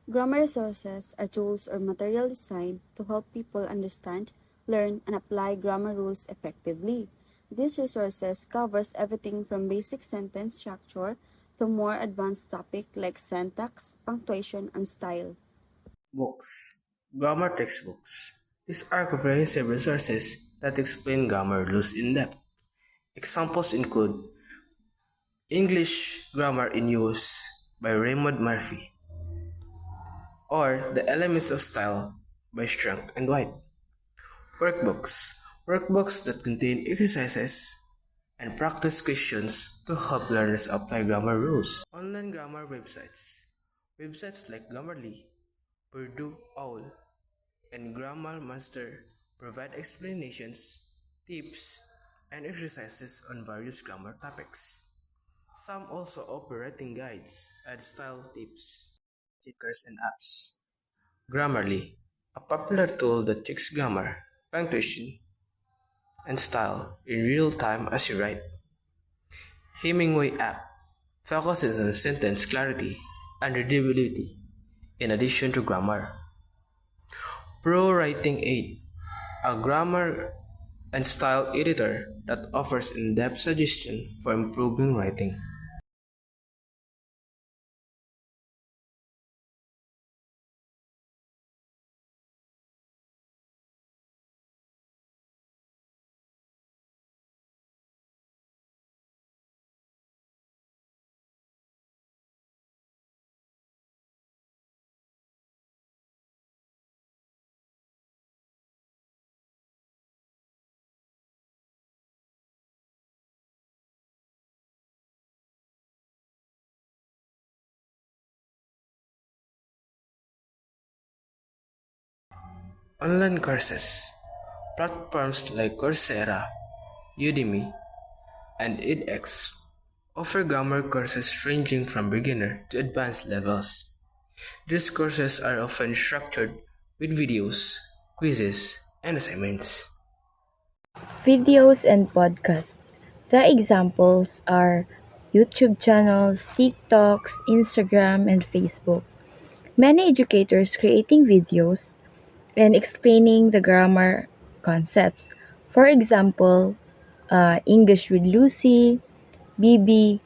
Grammar resources are tools or material designed to help people understand, learn, and apply grammar rules effectively. These resources covers everything from basic sentence structure to more advanced topics like syntax, punctuation, and style. Books. Grammar textbooks. These are comprehensive resources that explain grammar rules in depth. Examples include English Grammar in Use by Raymond Murphy or The Elements of Style by Strunk and White. Workbooks. Workbooks that contain exercises and practice questions to help learners apply grammar rules. Online grammar websites. Websites like Grammarly, Purdue OWL, and Grammar Master provide explanations, tips, and exercises on various grammar topics. Some also offer writing guides and style tips, stickers, and apps. Grammarly, a popular tool that checks grammar, punctuation, and style in real time as you write. Hemingway app focuses on sentence clarity and readability in addition to grammar. Pro Writing Aid, a grammar and style editor that offers in-depth suggestions for improving writing. Online courses. Platforms like Coursera, Udemy, and edX offer grammar courses ranging from beginner to advanced levels. These courses are often structured with videos, quizzes, and assignments. Videos and podcasts. The examples are YouTube channels, TikToks, Instagram, and Facebook. Many educators creating videos and explaining the grammar concepts. For example, English with Lucy, BBC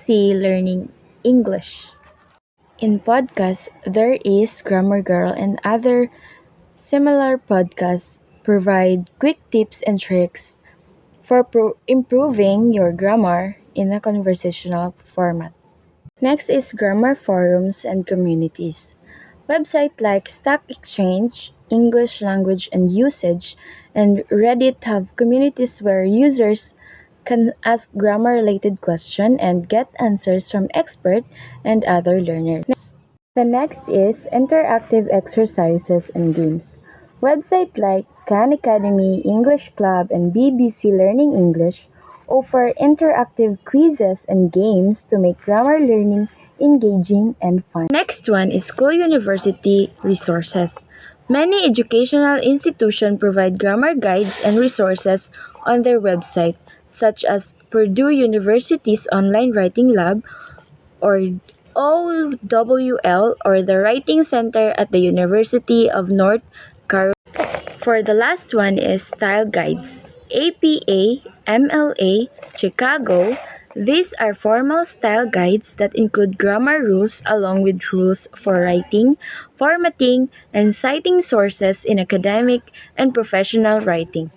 Learning English. In podcasts, there is Grammar Girl and other similar podcasts provide quick tips and tricks for improving your grammar in a conversational format. Next is grammar forums and communities. Websites like Stack Exchange, English Language and Usage, and Reddit have communities where users can ask grammar related questions and get answers from experts and other learners. The next is interactive exercises and games. Websites like Khan Academy, English Club, and BBC Learning English offer interactive quizzes and games to make grammar learning engaging and fun. Next one is school university resources. Many educational institutions provide grammar guides and resources on their website, such as Purdue University's online writing lab or OWL or the Writing Center at the University of North Carolina. For the last one is style guides. APA, MLA, Chicago. These are formal style guides that include grammar rules along with rules for writing, formatting, and citing sources in academic and professional writing.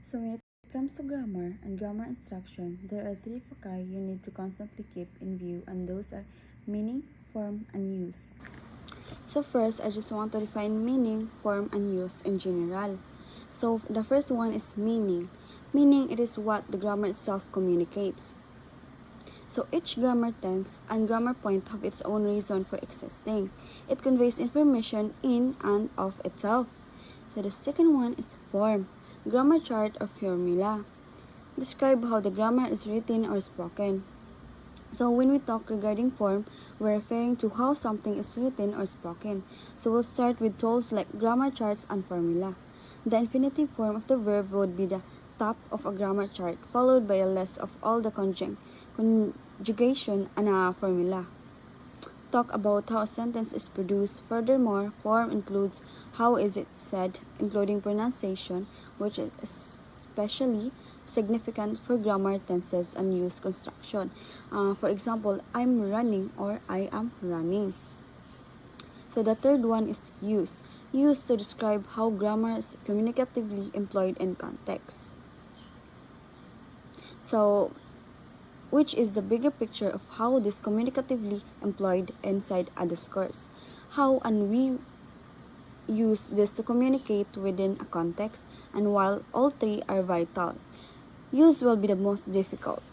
So when it comes to grammar and grammar instruction, there are three foci you need to constantly keep in view, and those are meaning, form, and use. So first, I just want to define meaning, form, and use in general. So the first one is meaning. Meaning, it is what the grammar itself communicates. So each grammar tense and grammar point have its own reason for existing. It conveys information in and of itself. So the second one is form. Grammar chart or formula. Describe how the grammar is written or spoken. So when we talk regarding form, we're referring to how something is written or spoken. So we'll start with tools like grammar charts and formula. The infinitive form of the verb would be the top of a grammar chart, followed by a list of all the conjugation, and a formula. Talk about how a sentence is produced. Furthermore, form includes how is it said, including pronunciation, which is especially significant for grammar, tenses, and use construction. For example, I'm running or I am running. So the third one is use. Use to describe how grammar is communicatively employed in context. So, which is the bigger picture of how this communicatively employed inside a discourse. How and we use this to communicate within a context, and while all three are vital, use will be the most difficult.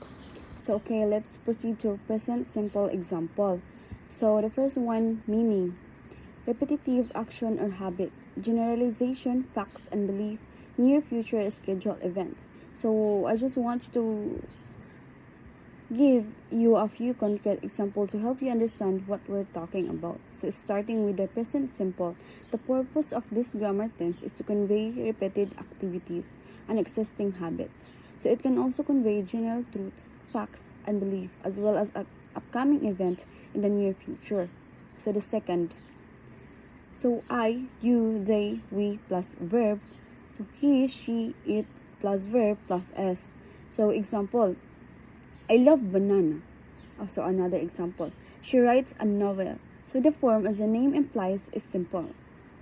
So okay, let's proceed to present simple example. So the first one, meaning. Repetitive action or habit. Generalization, facts and belief. Near future scheduled event. So I just want to give you a few concrete examples to help you understand what we're talking about. So starting with the present simple, the purpose of this grammar tense is to convey repeated activities and existing habits. So it can also convey general truths, facts, and belief, as well as an upcoming event in the near future. So the second, so I, you, they, we plus verb. So he, she, it plus verb plus s. So example, I love banana. Also another example, she writes a novel. So the form, as the name implies, is simple.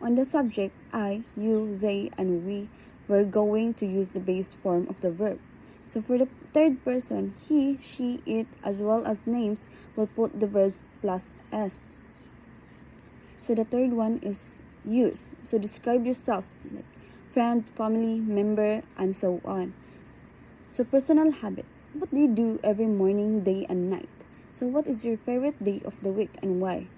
On the subject, I, you, they, and we, we're going to use the base form of the verb. So for the third person, he, she, it, as well as names, will put the verb plus s. So the third one is use. So describe yourself, like friend, family, member, and so on. So personal habit. What do you do every morning, day, and night? So what is your favorite day of the week and why?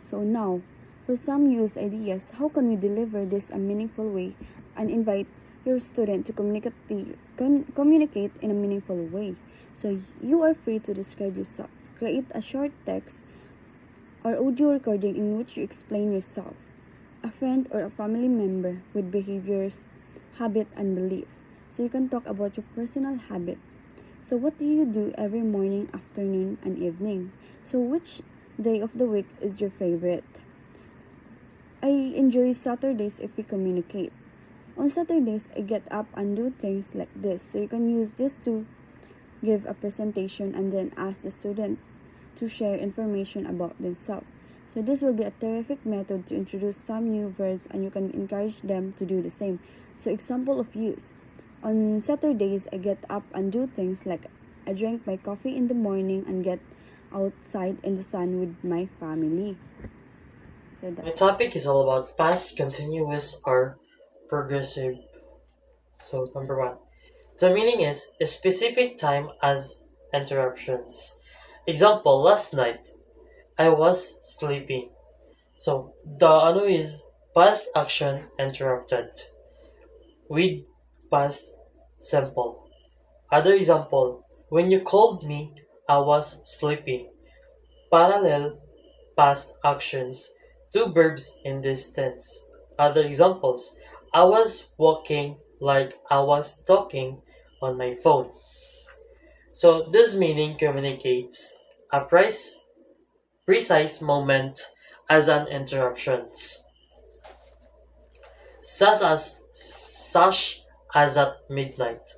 So now, for some use ideas, how can we deliver this a meaningful way and invite your student to communicate in a meaningful way? So you are free to describe yourself. Create a short text or audio recording in which you explain yourself, a friend or a family member with behaviors, habit, and belief. So you can talk about your personal habit. So what do you do every morning, afternoon, and evening? So which day of the week is your favorite? I enjoy Saturdays if we communicate. On Saturdays, I get up and do things like this. So you can use this to give a presentation and then ask the student to share information about themselves. So this will be a terrific method to introduce some new verbs, and you can encourage them to do the same. So example of use. On Saturdays, I get up and do things like I drink my coffee in the morning and get outside in the sun with my family. So My that's topic is all about past, continuous, or progressive. So, number one. The meaning is a specific time as interruptions. Example, last night, I was sleeping. So, the ano is past action interrupted with past simple. Other example, when you called me, I was sleeping. Parallel past actions, two verbs in this tense. Other examples, I was walking like I was talking on my phone. So this meaning communicates a precise moment as an interruptions, such as at midnight.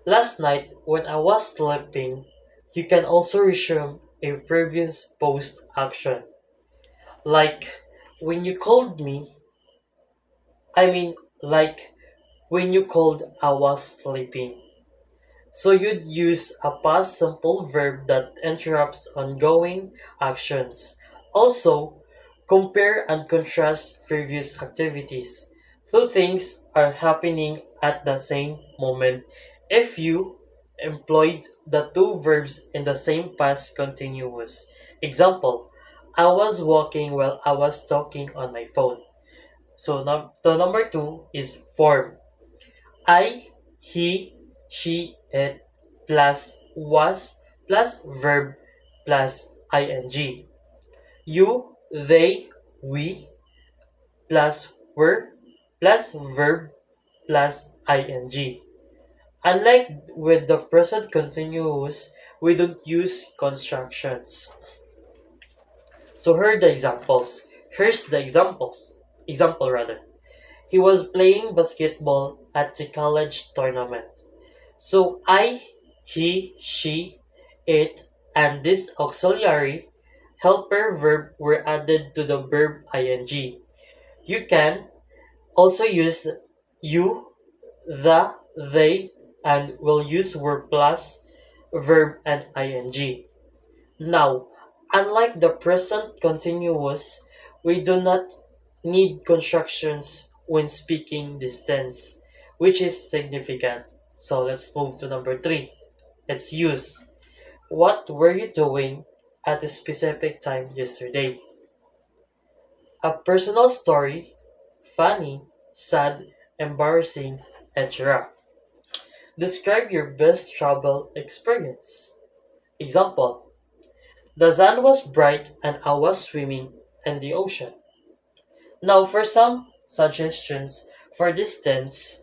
Last night, when I was sleeping, you can also resume a previous post action. Like, when you called me, like, when you called, I was sleeping. So you'd use a past simple verb that interrupts ongoing actions. Also, compare and contrast previous activities. Two things are happening at the same moment if you employed the two verbs in the same past continuous. Example, I was walking while I was talking on my phone. So the number two is form. I, he, she, it plus was plus verb plus ing. You, they, we plus were plus verb plus ing. Unlike with the present continuous, we don't use constructions. So here are the examples. Here's the examples. Example rather. He was playing basketball at the college tournament. So I, he, she, it, and this auxiliary helper verb were added to the verb ing. You can also use you, the, they, and will use word plus verb and ing. Now, unlike the present continuous, we do not need constructions when speaking this tense, which is significant. So let's move to number 3. It's use. What were you doing at a specific time yesterday? A personal story, funny, sad, embarrassing, etc. Describe your best travel experience. Example: the sun was bright and I was swimming in the ocean. Now, for some suggestions for this tense,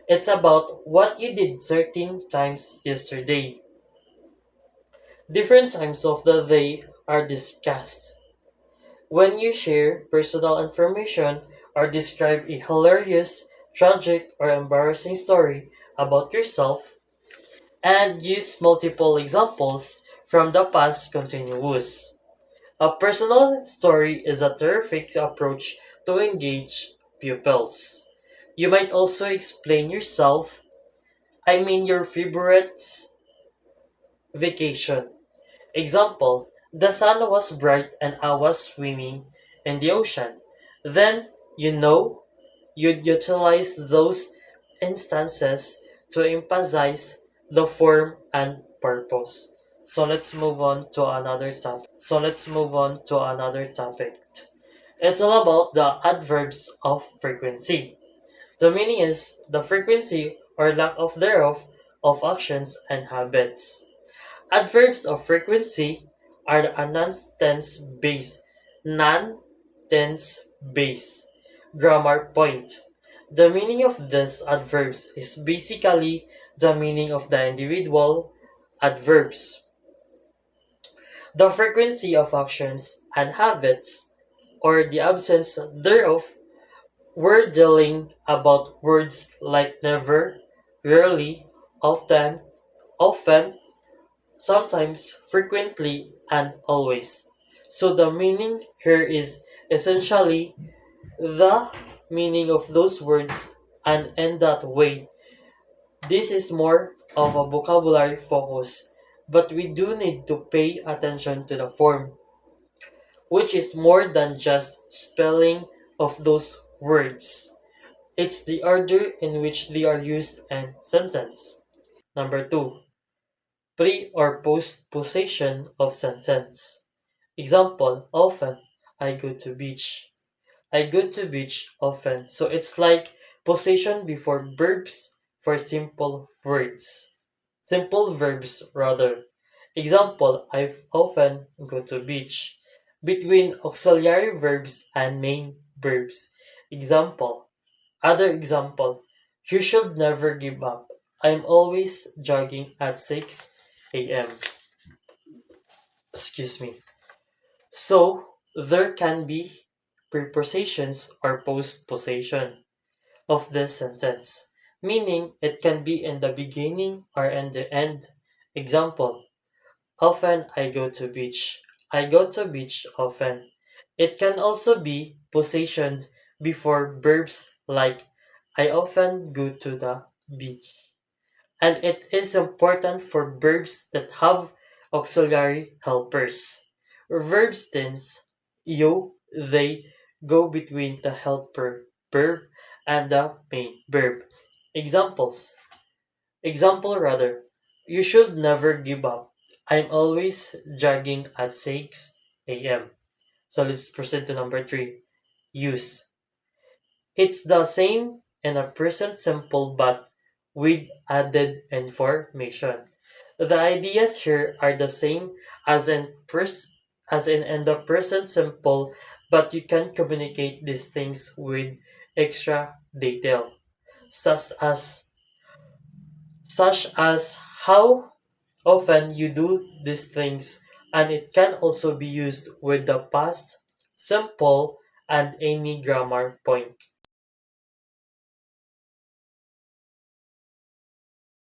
it's about what you did 13 times yesterday. Different times of the day are discussed. When you share personal information or describe a hilarious, tragic, or embarrassing story about yourself, and use multiple examples from the past continuous. A personal story is a terrific approach to engage pupils. You might also explain yourself, I mean your favorite vacation. Example: the sun was bright and I was swimming in the ocean. Then, you'd utilize those instances to emphasize the form and purpose. So let's move on to another topic. It's all about the adverbs of frequency. The meaning is the frequency or lack of thereof of actions and habits. Adverbs of frequency are a non-tense base grammar point. The meaning of these adverbs is basically the meaning of the individual adverbs. The frequency of actions and habits, or the absence thereof, we're dealing about words like never, rarely, often, sometimes, frequently, and always. So the meaning here is essentially the meaning of those words, and in that way, this is more of a vocabulary focus, but we do need to pay attention to the form, which is more than just spelling of those words. It's the order in which they are used in sentence. Number 2. Pre or post possession of sentence. Example: often, I go to beach. I go to beach often. So it's like possession before verbs for simple words. Simple verbs rather. Example: I often go to beach. Between auxiliary verbs and main verbs. Example. Other example: you should never give up. I'm always jogging at 6 a.m. Excuse me. So, there can be prepositions or postposition of this sentence, meaning it can be in the beginning or in the end. Example: often I go to beach. I go to beach often. It can also be positioned before verbs like I often go to the beach. And it is important for verbs that have auxiliary helpers. Verbs tense, you, they go between the helper verb and the main verb. Examples. Example rather. You should never give up. I'm always jogging at 6 a.m. So let's proceed to number 3. Use. It's the same in a present simple but with added information. The ideas here are the same as in the present simple, but you can communicate these things with extra detail, such as such as how Often you do these things, and it can also be used with the past, simple, and any grammar point.